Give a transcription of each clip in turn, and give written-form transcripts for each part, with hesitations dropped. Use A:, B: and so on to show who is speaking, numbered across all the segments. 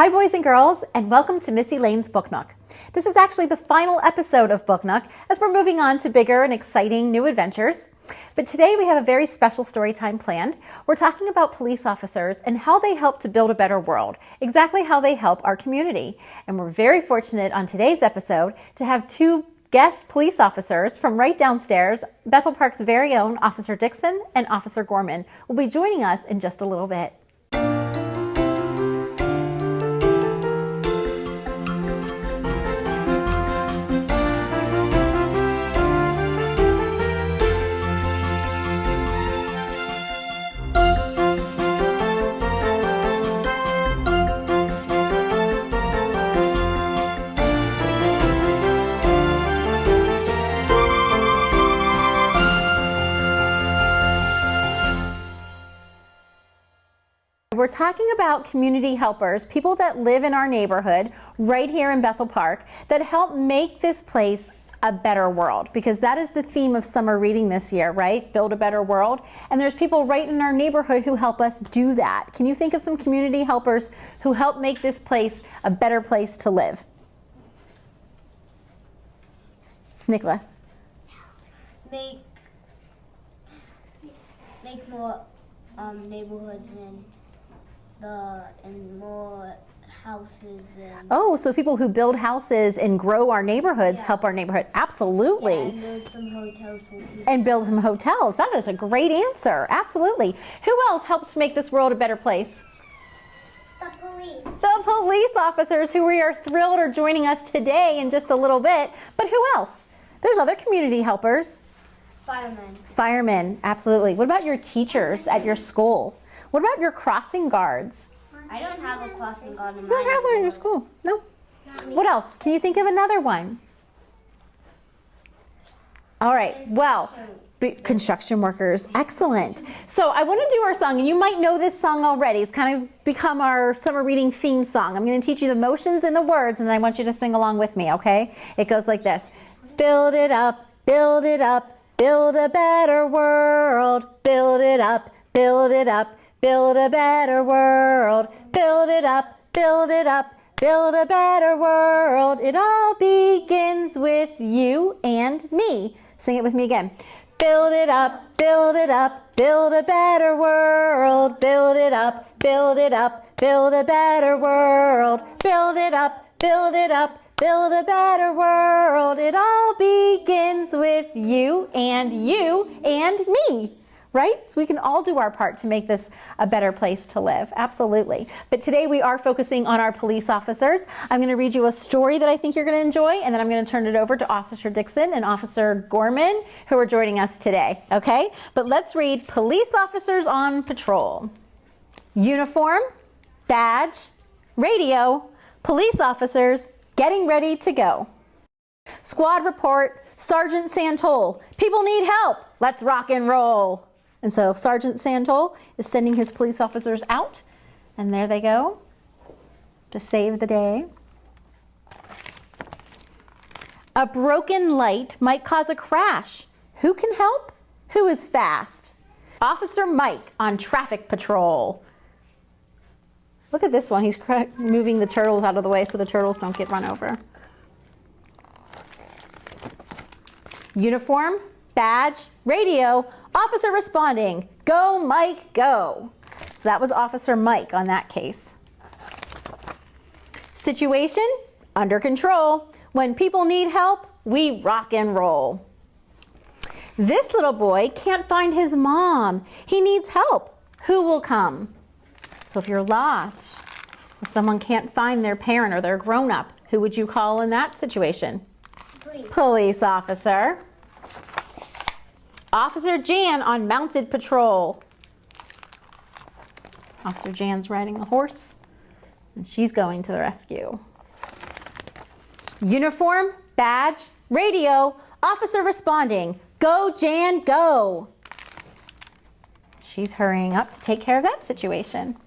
A: Hi boys and girls, and welcome to Missy Lane's Book Nook. This is actually the final episode of Book Nook as we're moving on to bigger and exciting new adventures. But today we have a very special story time planned. We're talking about police officers and how they help to build a better world, exactly how they help our community. And we're very fortunate on today's episode to have two guest police officers from right downstairs. Bethel Park's very own Officer Dixon and Officer Gorman will be joining us in just a little bit. We're talking about community helpers, people that live in our neighborhood right here in Bethel Park that help make this place a better world, because that is the theme of summer reading this year, right? Build a better world. And there's people right in our neighborhood who help us do that. Can you think of some community helpers who help make this place a better place to live? Nicholas?
B: Make more neighborhoods and more houses.
A: Oh, so people who build houses and grow our neighborhoods help our neighborhood. Absolutely.
B: Yeah, and build some hotels for people.
A: And build some hotels. That is a great answer. Absolutely. Who else helps make this world a better place?
B: The police.
A: The police officers, who we are thrilled are joining us today in just a little bit. But who else? There's other community helpers.
B: Firemen.
A: Firemen, absolutely. What about your teachers at your school? What about your crossing guards?
B: I don't have a crossing guard in my
A: You don't have one in your school? No. What else? Can you think of another one? All right. Well, construction workers. Excellent. So I want to do our song, and you might know this song already. It's kind of become our summer reading theme song. I'm going to teach you the motions and the words, and then I want you to sing along with me, okay? It goes like this. Build it up, build it up, build a better world. Build it up, build it up. Build a better world, build it up, build it up, build a better world. It all begins with you and me. Sing it with me again. Build it up, build it up, build a better world. Build it up, build it up, build a better world. Build it up, build it up, build a better world. It all begins with you and me. Right? So we can all do our part to make this a better place to live. Absolutely. But today we are focusing on our police officers. I'm going to read you a story that I think you're going to enjoy, and then I'm going to turn it over to Officer Dixon and Officer Gorman, who are joining us today. Okay? But let's read Police Officers on Patrol. Uniform, badge, radio, police officers getting ready to go. Squad report, Sergeant Santol. People need help. Let's rock and roll. And so Sergeant Santol is sending his police officers out, and there they go to save the day. A broken light might cause a crash. Who can help? Who is fast? Officer Mike on traffic patrol. Look at this one. He's moving the turtles out of the way so the turtles don't get run over. Uniform, badge, radio, officer responding. Go, Mike, go. So that was Officer Mike on that case. Situation, under control. When people need help, we rock and roll. This little boy can't find his mom. He needs help. Who will come? So if you're lost, if someone can't find their parent or their grown-up, who would you call in that situation? Police officer. Officer Jan on mounted patrol. Officer Jan's riding a horse, and she's going to the rescue. Uniform, badge, radio, officer responding. Go, Jan, go. She's hurrying up to take care of that situation.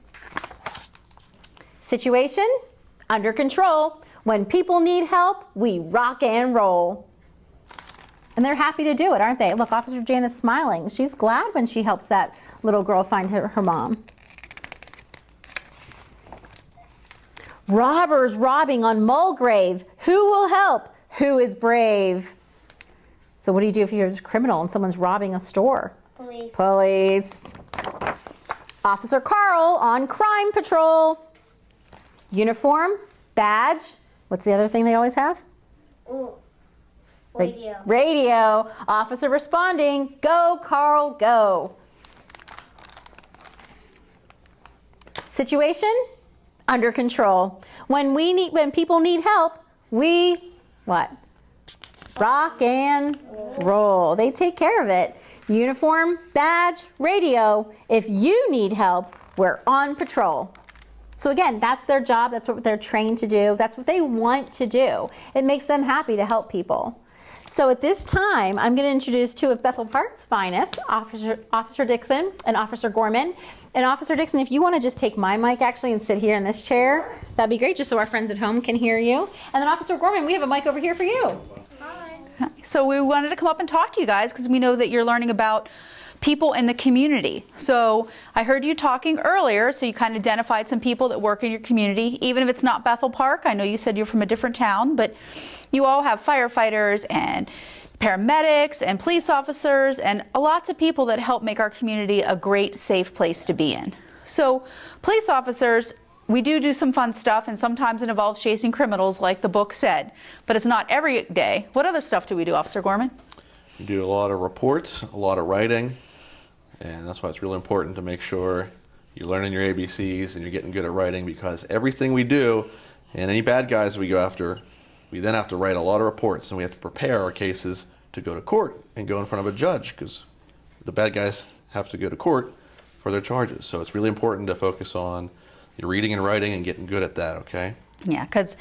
A: Situation, under control. When people need help, we rock and roll. And they're happy to do it, aren't they? Look, Officer Jan is smiling. She's glad when she helps that little girl find her mom. Robbers robbing on Mulgrave. Who will help? Who is brave? So what do you do if you're a criminal and someone's robbing a store?
B: Police.
A: Police. Officer Carl on crime patrol. Uniform, badge. What's the other thing they always have?
B: Ooh.
A: Like
B: Radio.
A: radio. Officer responding. Go, Carl, go. Situation under control. When people need help, we what? Rock and roll. They take care of it. Uniform, badge, radio. If you need help, we're on patrol. So again, that's their job. That's what they're trained to do. That's what they want to do. It makes them happy to help people. So at this time, I'm going to introduce two of Bethel Park's finest, Officer Dixon and Officer Gorman. And Officer Dixon, if you want to just take my mic actually and sit here in this chair, that'd be great, just so our friends at home can hear you. And then Officer Gorman, we have a mic over here for you.
B: Hi.
C: So we wanted to come up and talk to you guys because we know that you're learning about people in the community. So I heard you talking earlier, so you kind of identified some people that work in your community, even if it's not Bethel Park. I know you said you're from a different town, but you all have firefighters and paramedics and police officers and lots of people that help make our community a great, safe place to be in. So police officers, we do some fun stuff, and sometimes it involves chasing criminals like the book said, but it's not every day. What other stuff do we do, Officer Gorman?
D: We do a lot of reports, a lot of writing, and that's why it's really important to make sure you're learning your ABCs and you're getting good at writing, because everything we do and any bad guys we go after, we then have to write a lot of reports, and we have to prepare our cases to go to court and go in front of a judge, because the bad guys have to go to court for their charges. So it's really important to focus on your reading and writing and getting good at that, okay?
C: Yeah, because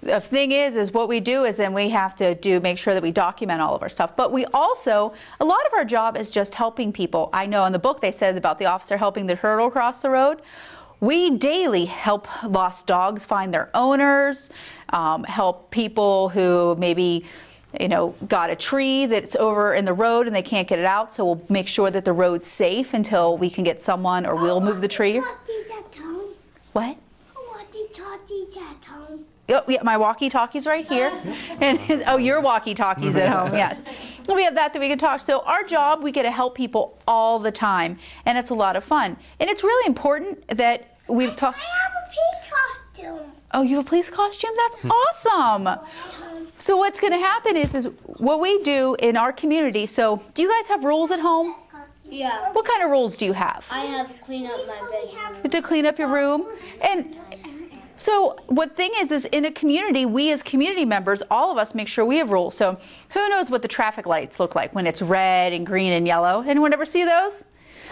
C: the thing is what we do is then we have to make sure that we document all of our stuff. But we also, a lot of our job is just helping people. I know in the book they said about the officer helping the turtle cross the road. We daily help lost dogs find their owners, help people who maybe, got a tree that's over in the road and they can't get it out. So we'll make sure that the road's safe until we can get someone, or we'll move the tree. What? Oh, yeah, my walkie-talkie's right here. And your walkie-talkie's at home, yes. We have that we can talk. So our job, we get to help people all the time, and it's a lot of fun. And it's really important that we talk.
B: I have a police costume.
C: Oh, you have a police costume? That's awesome. So what's going to happen is what we do in our community. So do you guys have rules at home?
B: Yeah.
C: What kind of rules do you have?
B: I have to clean up my bedroom.
C: To clean up your room? And so what thing is in a community, we as community members, all of us make sure we have rules. So who knows what the traffic lights look like when it's red and green and yellow? Anyone ever see those?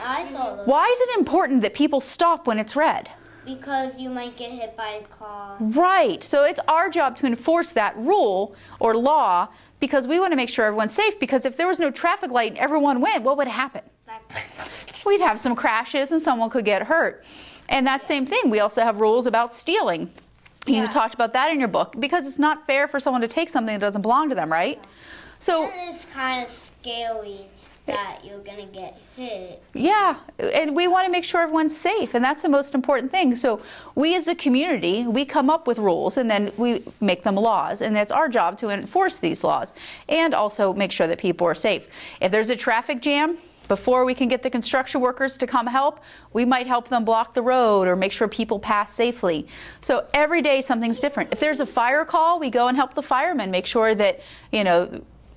B: I saw those.
C: Why is it important that people stop when it's red?
B: Because you might get hit by a car.
C: Right. So it's our job to enforce that rule or law, because we want to make sure everyone's safe, because if there was no traffic light and everyone went, what would happen? We'd have some crashes and someone could get hurt. And that same thing, we also have rules about stealing.
B: Yeah.
C: You talked about that in your book, because it's not fair for someone to take something that doesn't belong to them, right? So
B: it's kind of scary that you're going to get hit.
C: yeah, and we want to make sure everyone's safe, and that's the most important thing. So we as a community, we come up with rules, and then we make them laws, and it's our job to enforce these laws and also make sure that people are safe. If there's a traffic jam, before we can get the construction workers to come help, we might help them block the road or make sure people pass safely. So every day something's different. If there's a fire call, we go and help the firemen make sure that,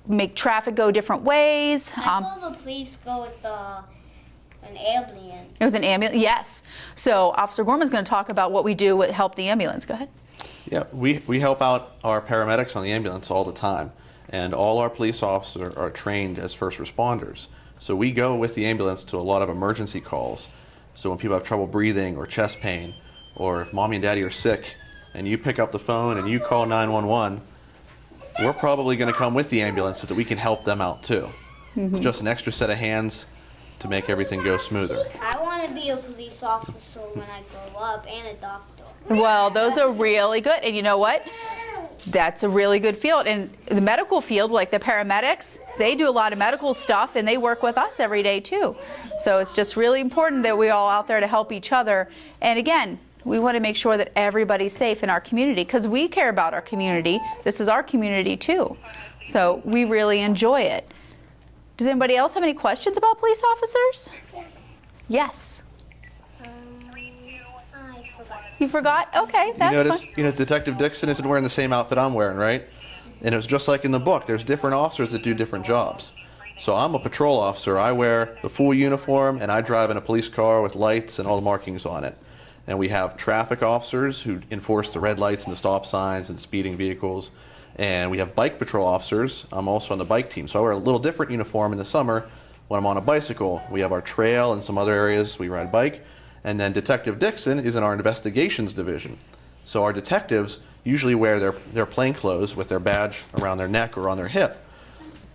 C: make traffic go different ways.
B: I saw the police go with an ambulance.
C: With an ambulance, yes. So Officer Gorman's going to talk about what we do with help the ambulance. Go ahead.
D: Yeah, we help out our paramedics on the ambulance all the time, and all our police officers are trained as first responders. So we go with the ambulance to a lot of emergency calls. So when people have trouble breathing or chest pain, or if mommy and daddy are sick, and you pick up the phone and you call 911, we're probably going to come with the ambulance so that we can help them out too. Mm-hmm. It's just an extra set of hands to make everything go smoother.
B: I want to be a police officer when I grow up, and a doctor.
C: Well, those are really good. And you know what? That's a really good field. And the medical field, like the paramedics, they do a lot of medical stuff, and they work with us every day too. So it's just really important that we're all out there to help each other. And again, We want to make sure that everybody's safe in our community because we care about our community. This is our community too. So we really enjoy it. Does anybody else have any questions about police officers? Yes.
B: I forgot.
C: You forgot? Okay, that's
D: You notice,
C: fine.
D: Detective Dixon isn't wearing the same outfit I'm wearing, right? And it was just like in the book. There's different officers that do different jobs. So I'm a patrol officer. I wear the full uniform, and I drive in a police car with lights and all the markings on it. And we have traffic officers who enforce the red lights and the stop signs and speeding vehicles. And we have bike patrol officers. I'm also on the bike team. So I wear a little different uniform in the summer when I'm on a bicycle. We have our trail and some other areas we ride a bike. And then Detective Dixon is in our investigations division. So our detectives usually wear their plain clothes with their badge around their neck or on their hip.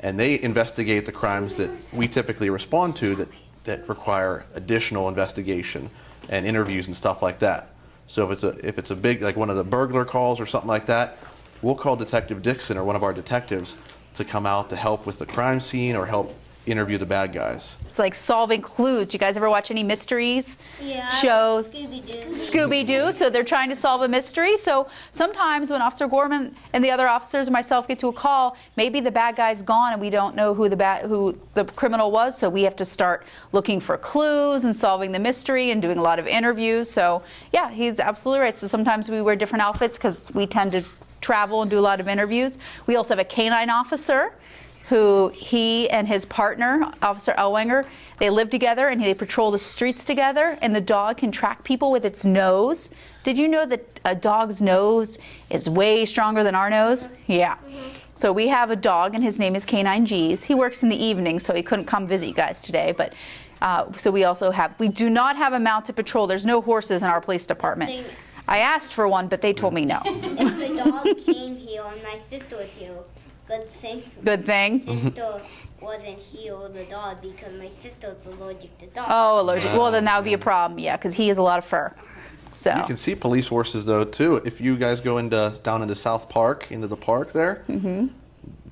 D: And they investigate the crimes that we typically respond to that require additional investigation and interviews and stuff like that. So if it's a big, like one of the burglar calls or something like that, we'll call Detective Dixon or one of our detectives to come out to help with the crime scene or help interview the bad guys.
C: It's like solving clues. You guys ever watch any mysteries
B: Yeah.
C: shows?
B: Scooby-Doo.
C: Scooby-Doo. So they're trying to solve a mystery. So sometimes when Officer Gorman and the other officers and myself get to a call, maybe the bad guy's gone and we don't know who the criminal was. So we have to start looking for clues and solving the mystery and doing a lot of interviews. So yeah, he's absolutely right. So sometimes we wear different outfits because we tend to travel and do a lot of interviews. We also have a canine officer who he and his partner, Officer Elwanger, they live together and they patrol the streets together, and the dog can track people with its nose. Did you know that a dog's nose is way stronger than our nose? Yeah. So we have a dog and his name is Canine G's. He works in the evening, so he couldn't come visit you guys today, but so we do not have a mounted patrol. There's no horses in our police department. I asked for one, but they told me no.
B: If the dog came here and my sister was here, good thing.
C: Good thing.
B: Sister wasn't here with the dog because my sister's allergic to dogs.
C: Oh, allergic. Well, then that would be a problem, yeah, because he has a lot of fur. So.
D: You can see police horses though too. If you guys go down into South Park, into the park there,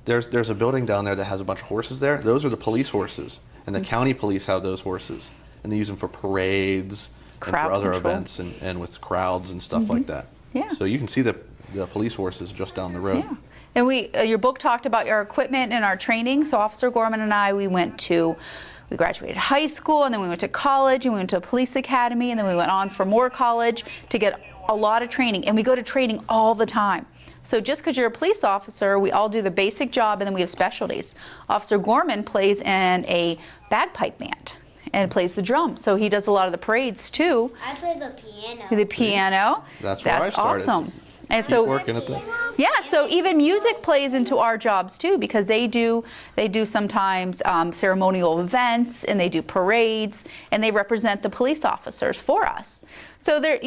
D: there's a building down there that has a bunch of horses there. Those are the police horses, and the county police have those horses, and they use them for parades and
C: Crowd
D: for other
C: control.
D: events and with crowds and stuff like that.
C: Yeah.
D: So you can see the police horses just down the road.
C: Yeah. And your book talked about our equipment and our training. So Officer Gorman and I, we graduated high school, and then we went to college, and we went to a police academy, and then we went on for more college to get a lot of training. And we go to training all the time. So just because you're a police officer, we all do the basic job, and then we have specialties. Officer Gorman plays in a bagpipe band and plays the drum. So he does a lot of the parades too.
B: I play the piano.
C: The piano.
D: That's where I started.
C: Awesome. And
D: Keep
C: so
D: working at that.
C: yeah, so even music plays into our jobs too, because they do sometimes ceremonial events, and they do parades, and they represent the police officers for us. So they're,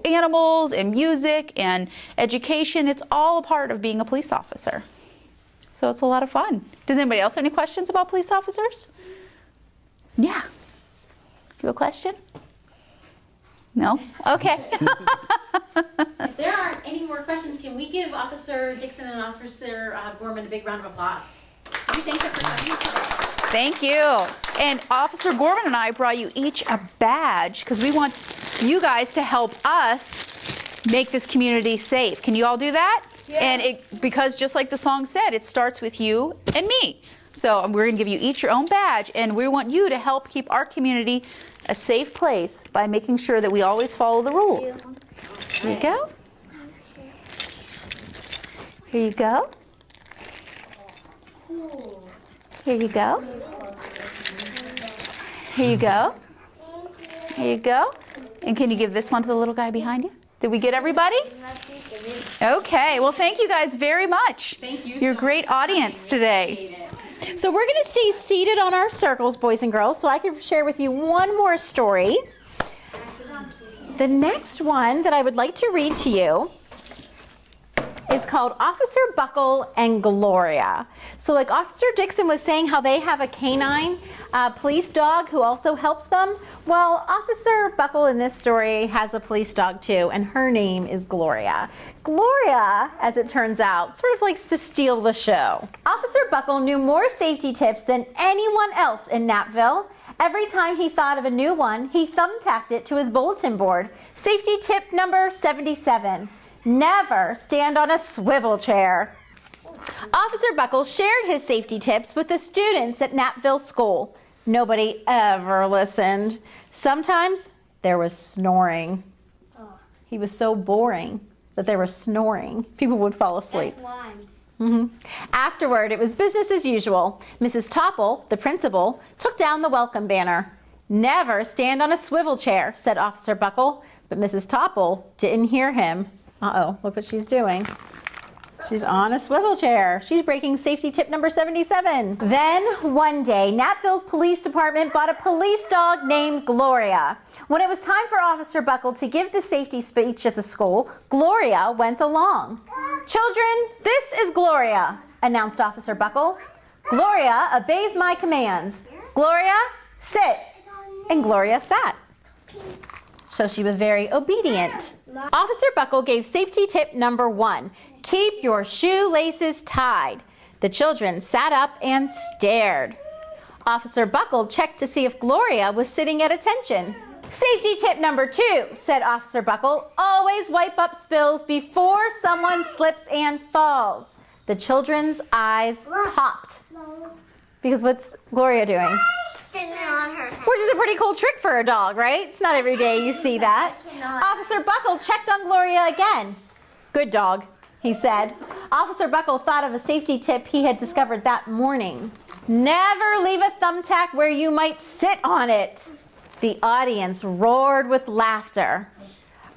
C: animals and music and education, it's all a part of being a police officer. So it's a lot of fun. Does anybody else have any questions about police officers? Yeah. You have a question? No? Okay.
A: If there aren't any more questions, can we give Officer Dixon and Officer Gorman a big round of applause? We thank them for coming today.
C: Thank you. And Officer Gorman and I brought you each a badge because we want you guys to help us make this community safe. Can you all do that? Yeah. And because just like the song said, it starts with you and me. So we're going to give you each your own badge, and we want you to help keep our community a safe place by making sure that we always follow the rules. Here you go. Here you go. Here you go. Here you go. Here you go. And can you give this one to the little guy behind you? Did we get everybody? Okay. Well, thank you guys very much.
A: Thank you.
C: You're a great audience today.
A: So we're going to stay seated on our circles, boys and girls, so I can share with you one more story. The next one that I would like to read to you is called Officer Buckle and Gloria. So like Officer Dixon was saying how they have a canine police dog who also helps them. Well, Officer Buckle in this story has a police dog too, and her name is Gloria. Gloria, as it turns out, sort of likes to steal the show. Officer Buckle knew more safety tips than anyone else in Napville, Every time he thought of a new one, he thumbtacked it to his bulletin board. Safety tip number 77, never stand on a swivel chair. Officer Buckle shared his safety tips with the students at Knappville School. Nobody ever listened. Sometimes there was snoring. He was so boring that there was snoring. People would fall asleep.
B: That's rhymes.
A: Afterward, it was business as usual. Mrs. Topple, the principal, took down the welcome banner. Never stand on a swivel chair, said Officer Buckle, but Mrs. Topple didn't hear him. Uh-oh, look what she's doing. She's on a swivel chair. She's breaking safety tip number 77. Then, one day, Knappville's police department bought a police dog named Gloria. When it was time for Officer Buckle to give the safety speech at the school, Gloria went along. Children, this is Gloria, announced Officer Buckle. Gloria obeys my commands. Gloria, sit. And Gloria sat. So she was very obedient. Officer Buckle gave safety tip number 1. Keep your shoelaces tied. The children sat up and stared. Officer Buckle checked to see if Gloria was sitting at attention. Safety tip number 2, said Officer Buckle, always wipe up spills before someone slips and falls. The children's eyes popped. Because what's Gloria doing?
B: Sitting on her head.
A: Which is a pretty cool trick for a dog, right? It's not every day you see that.
B: cannot.
A: Officer Buckle checked on Gloria again. Good dog, he said. Officer Buckle thought of a safety tip he had discovered that morning. Never leave a thumbtack where you might sit on it. The audience roared with laughter.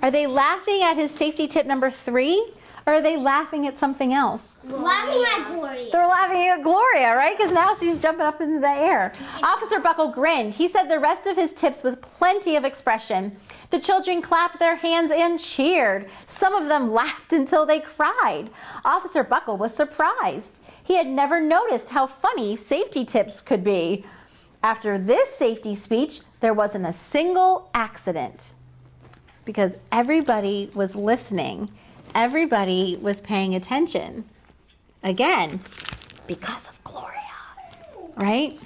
A: Are they laughing at his safety tip number 3? Or are they laughing at something else?
B: Laughing at Gloria.
A: They're laughing at Gloria, right? Because now she's jumping up into the air. Officer Buckle grinned. He said the rest of his tips with plenty of expression. The children clapped their hands and cheered. Some of them laughed until they cried. Officer Buckle was surprised. He had never noticed how funny safety tips could be. After this safety speech, there wasn't a single accident because everybody was listening. Everybody was paying attention. Again, because of Gloria, right?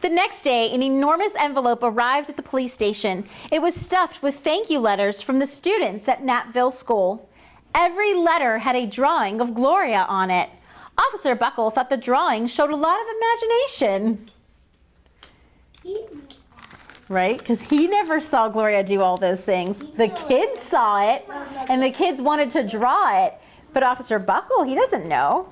A: The next day, an enormous envelope arrived at the police station. It was stuffed with thank you letters from the students at Knappville School. Every letter had a drawing of Gloria on it. Officer Buckle thought the drawing showed a lot of imagination. Right? Because he never saw Gloria do all those things. The kids saw it, and the kids wanted to draw it. But Officer Buckle, he doesn't know.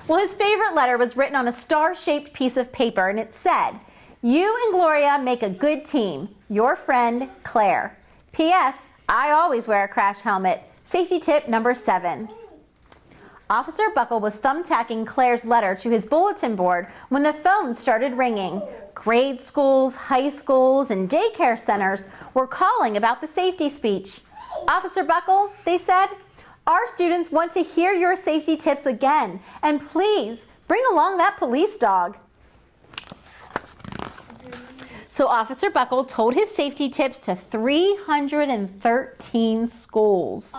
A: Well, his favorite letter was written on a star-shaped piece of paper, and it said, "You and Gloria make a good team. Your friend, Claire. P.S. I always wear a crash helmet. Safety tip number 7. Officer Buckle was thumbtacking Claire's letter to his bulletin board when the phone started ringing. Grade schools, high schools, and daycare centers were calling about the safety speech. Officer Buckle, they said, our students want to hear your safety tips again, and please bring along that police dog. So Officer Buckle told his safety tips to 313 schools.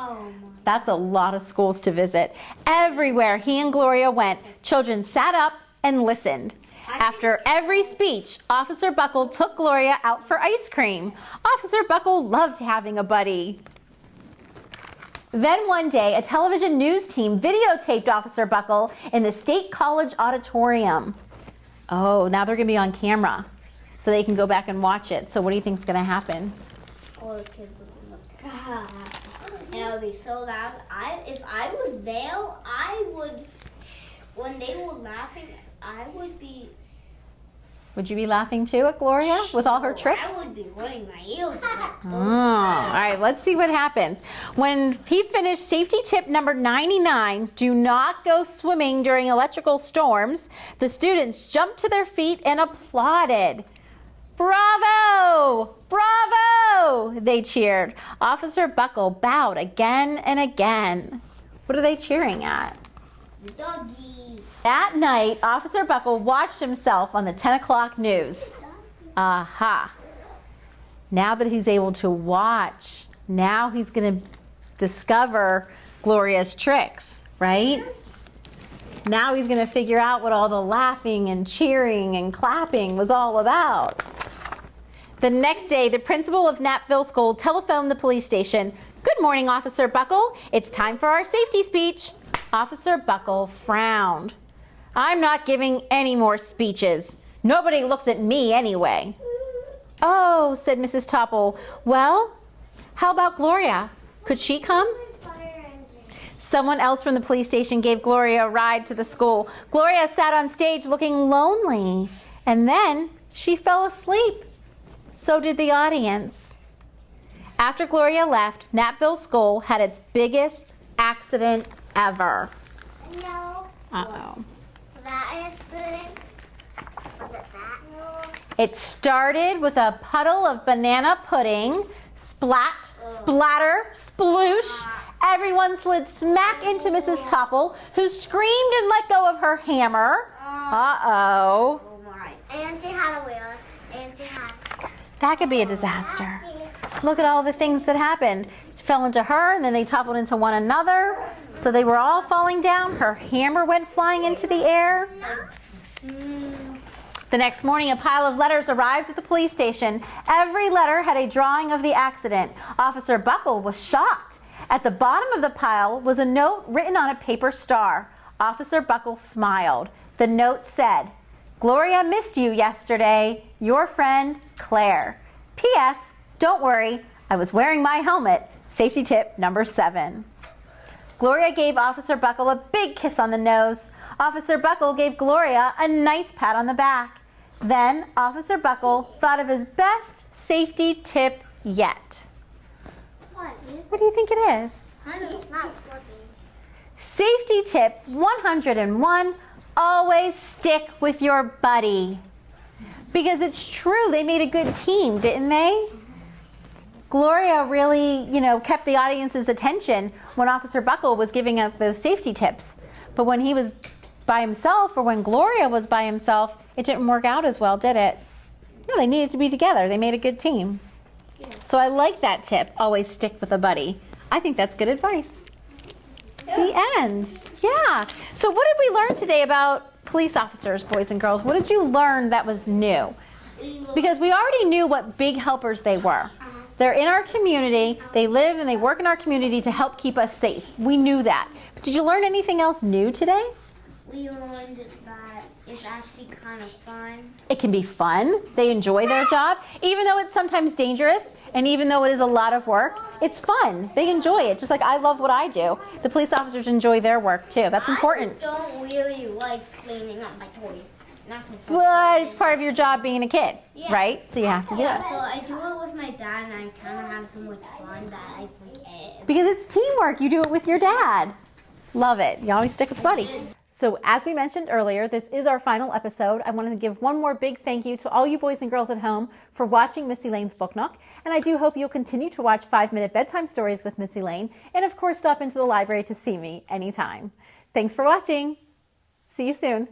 A: That's a lot of schools to visit. Everywhere he and Gloria went, children sat up and listened. After every speech, Officer Buckle took Gloria out for ice cream. Officer Buckle loved having a buddy. Then one day, a television news team videotaped Officer Buckle in the State College auditorium. Oh, now they're going to be on camera, so they can go back and watch it. So what do you think is going to happen?
B: All the kids would look. And it would be so loud. If I was there, I would, when they were laughing, I would be...
A: Would you be laughing too at Gloria with all her tricks?
B: I would be running my ears.
A: All right, let's see what happens. When he finished safety tip number 99, do not go swimming during electrical storms, the students jumped to their feet and applauded. Bravo! Bravo! They cheered. Officer Buckle bowed again and again. What are they cheering at?
B: Doggy.
A: That night, Officer Buckle watched himself on the 10 o'clock news. Aha. Now that he's able to watch, now he's going to discover Gloria's tricks, right? Now he's going to figure out what all the laughing and cheering and clapping was all about. The next day, the principal of Knappville School telephoned the police station. "Good morning, Officer Buckle. It's time for our safety speech." Officer Buckle frowned. "I'm not giving any more speeches. Nobody looks at me anyway." "Oh," said Mrs. Topple. "Well, how about Gloria? Could she come?" Someone else from the police station gave Gloria a ride to the school. Gloria sat on stage looking lonely, and then she fell asleep. So did the audience. After Gloria left, Knappville School had its biggest accident ever.
B: No.
A: Uh-oh.
B: That is good. Was it that? No.
A: It started with a puddle of banana pudding. Splat, splatter, sploosh. Everyone slid smack into Mrs. Topple, who screamed and let go of her hammer. Uh-oh.
B: Oh my. Auntie had a wheel. Auntie had.
A: That could be a disaster. Look at all the things that happened. It fell into her, and then they toppled into one another. So they were all falling down. Her hammer went flying into the air. The next morning, a pile of letters arrived at the police station. Every letter had a drawing of the accident. Officer Buckle was shocked. At the bottom of the pile was a note written on a paper star. Officer Buckle smiled. The note said, "Gloria missed you yesterday. Your friend, Claire. P.S. Don't worry, I was wearing my helmet. Safety tip number 7. Gloria gave Officer Buckle a big kiss on the nose. Officer Buckle gave Gloria a nice pat on the back. Then Officer Buckle thought of his best safety tip yet.
B: What is
A: What do you think it is?
B: not slipping?
A: Safety tip 101, always stick with your buddy. Because it's true, they made a good team, didn't they? Gloria really, kept the audience's attention when Officer Buckle was giving up those safety tips. But when he was by himself, or when Gloria was by himself, it didn't work out as well, did it? No, they needed to be together. They made a good team. So I like that tip, always stick with a buddy. I think that's good advice. The end. Yeah. So what did we learn today about police officers, boys and girls? What did you learn that was new? Because we already knew what big helpers they were. They're in our community. They live and they work in our community to help keep us safe. We knew that. But did you learn anything else new today?
B: We learned that it's actually kind of fun.
A: It can be fun. They enjoy their job. Even though it's sometimes dangerous and even though it is a lot of work, it's fun. They enjoy it. Just like I love what I do. The police officers enjoy their work too. That's important.
B: I don't really like cleaning up my toys. Not so fun.
A: But it's part of your job being a kid,
B: Yeah.
A: right? So you have to do
B: Yeah,
A: it.
B: so I do it with my dad, and I kind of have so much fun that I forget.
A: Because it's teamwork. You do it with your dad. Love it. You always stick with buddy. So as we mentioned earlier, this is our final episode. I wanted to give one more big thank you to all you boys and girls at home for watching Missy Lane's Book Nook. And I do hope you'll continue to watch 5-Minute Bedtime Stories with Missy Lane. And of course, stop into the library to see me anytime. Thanks for watching. See you soon.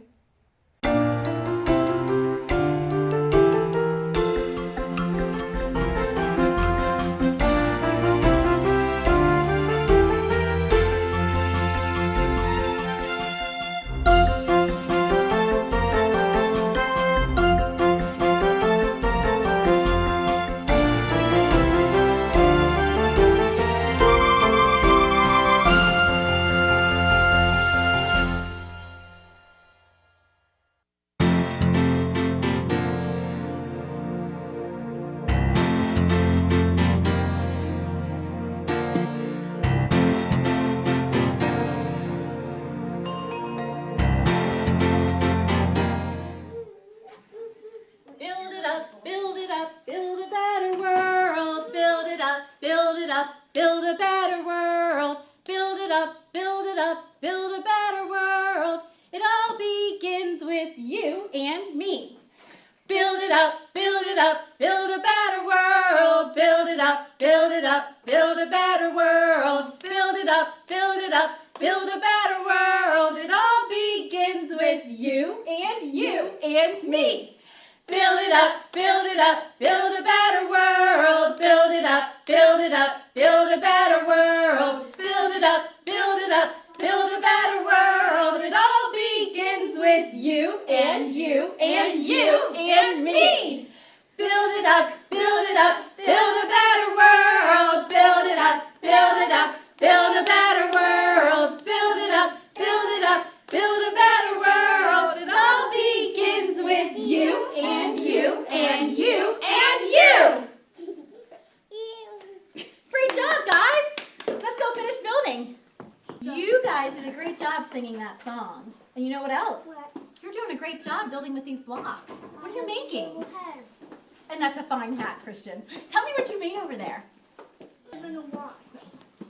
C: Build a better world. Build it up, build it up, build a better world. It all begins with you and me. Build it up, build it up, build a better world. Build it up, build it up, build a better world. Build it up, build it up, build a better world. It all begins with you and me. Build it up, build it up, build a better world. Build it up, build it up, build a better world. Build it up, build it up, build a better world. It all and you and me. Build it up, build it up, build a better world. Build it up, build it up, build a better world. Build it up, build it up, build a better world. It all begins with you and you and you and you. Great job, guys. Let's go finish building. You guys did a great job singing that song. And you know what else?
B: What?
A: You're doing a great job building with these blocks. What are you making? And that's a fine hat, Christian. Tell me what you made over there.
B: I'm gonna walk.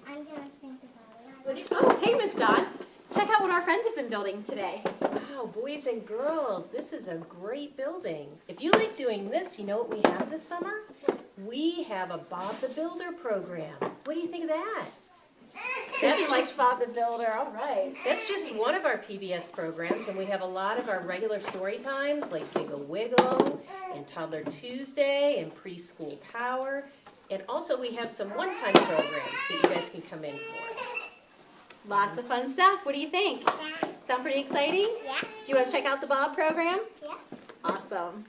B: I'm gonna think about it.
A: What do you, oh, hey, Miss Dawn. Check out what our friends have been building today.
E: Wow, boys and girls, this is a great building. If you like doing this, you know what we have this summer? We have a Bob the Builder program. What do you think of that?
A: Christian likes Bob the Builder. All right.
E: That's just one of our PBS programs, and we have a lot of our regular story times like Giggle Wiggle and Toddler Tuesday and Preschool Power. And also we have some one-time programs that you guys can come in for.
A: Lots of fun stuff. What do you think?
B: Yeah.
A: Sound pretty exciting?
B: Yeah.
A: Do you want to check out the Bob program?
B: Yeah.
A: Awesome.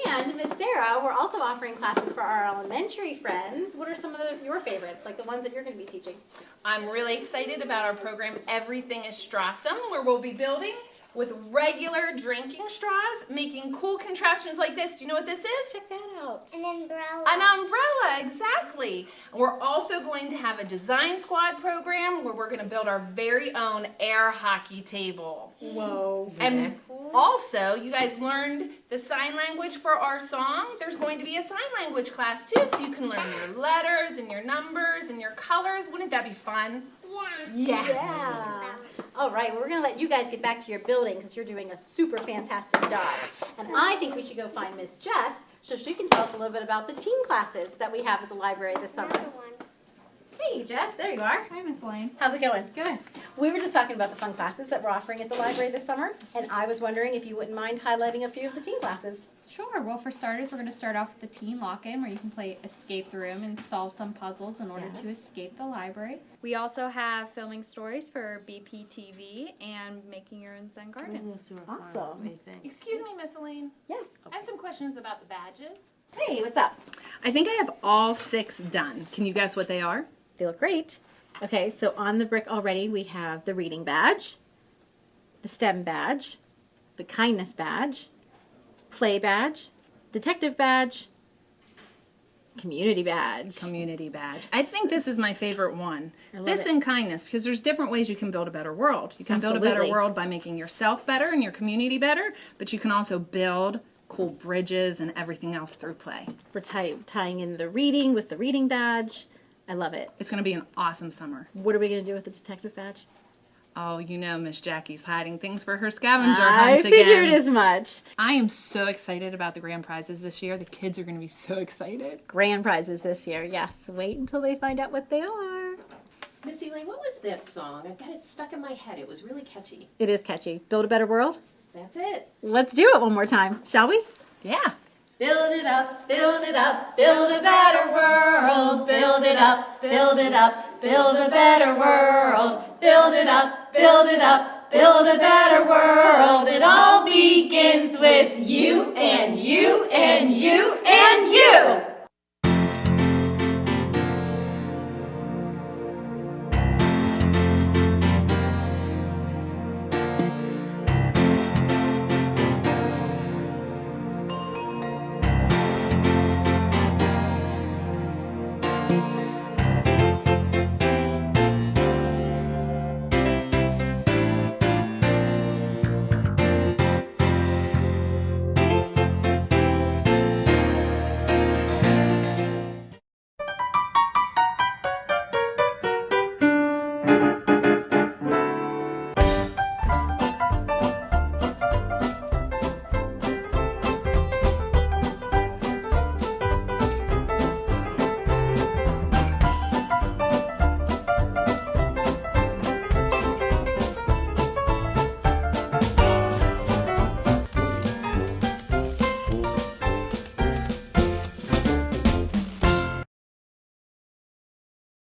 A: And Miss Sarah, we're also offering classes for our elementary friends. What are some of your favorites, like the ones that you're going to be teaching?
F: I'm really excited about our program, Everything is Strassum, where we'll be building with regular drinking straws, making cool contraptions like this. Do you know what this is?
E: Check that out.
B: An umbrella.
F: An umbrella, exactly. We're also going to have a design squad program where we're going to build our very own air hockey table.
A: Whoa.
F: And also, you guys learned the sign language for our song. There's going to be a sign language class too, so you can learn your letters and your numbers and your colors. Wouldn't that be fun?
B: Yeah.
F: Yes.
A: Yeah. All right, well, we're going to let you guys get back to your building because you're doing a super fantastic job. And I think we should go find Miss Jess so she can tell us a little bit about the teen classes that we have at the library this summer.
B: Another one.
A: Hey, Jess, there you are.
G: Hi, Miss Lane.
A: How's it going?
G: Good.
A: We were just talking about the fun classes that we're offering at the library this summer, and I was wondering if you wouldn't mind highlighting a few of the teen classes.
G: Sure. Well, for starters, we're going to start off with the Teen Lock-In, where you can play Escape the Room and solve some puzzles in order to escape the library. We also have filming stories for BPTV and making your own Zen garden.
A: Awesome.
F: Excuse me, Miss Elaine.
A: Yes.
F: I have some questions about the badges.
A: Hey, what's up?
H: I think I have all 6 done. Can you guess what they are?
A: They look great. Okay, so on the brick already we have the reading badge, the STEM badge, the kindness badge, play badge, detective badge, community badge.
H: Community badge. I think this is my favorite one.
A: love
H: This
A: it.
H: and kindness, because there's different ways you can build a better world. You can build a better
A: Absolutely.
H: world by making yourself better and your community better, but you can also build cool bridges and everything else through play.
A: We're tying in the reading with the reading badge. I love it.
H: It's going to be an awesome summer.
A: What are we going to do with the detective badge?
H: Oh, you know Miss Jackie's hiding things for her scavenger
A: I
H: hunts
A: figured
H: again.
A: as much.
H: I am so excited about the grand prizes this year. The kids are going to be so excited.
A: Grand prizes this year, yes. Wait until they find out what they are.
E: Miss Elaine, what was that song? I've got it stuck in my head. It was really catchy.
A: It is catchy. Build a better world?
E: That's it.
A: Let's do it one more time, shall we?
H: Yeah.
C: Build it up, build it up, build a better world. Build it up, build it up, build a better world. Build it up, build it up, build a better world. It all begins with you and you and you and you.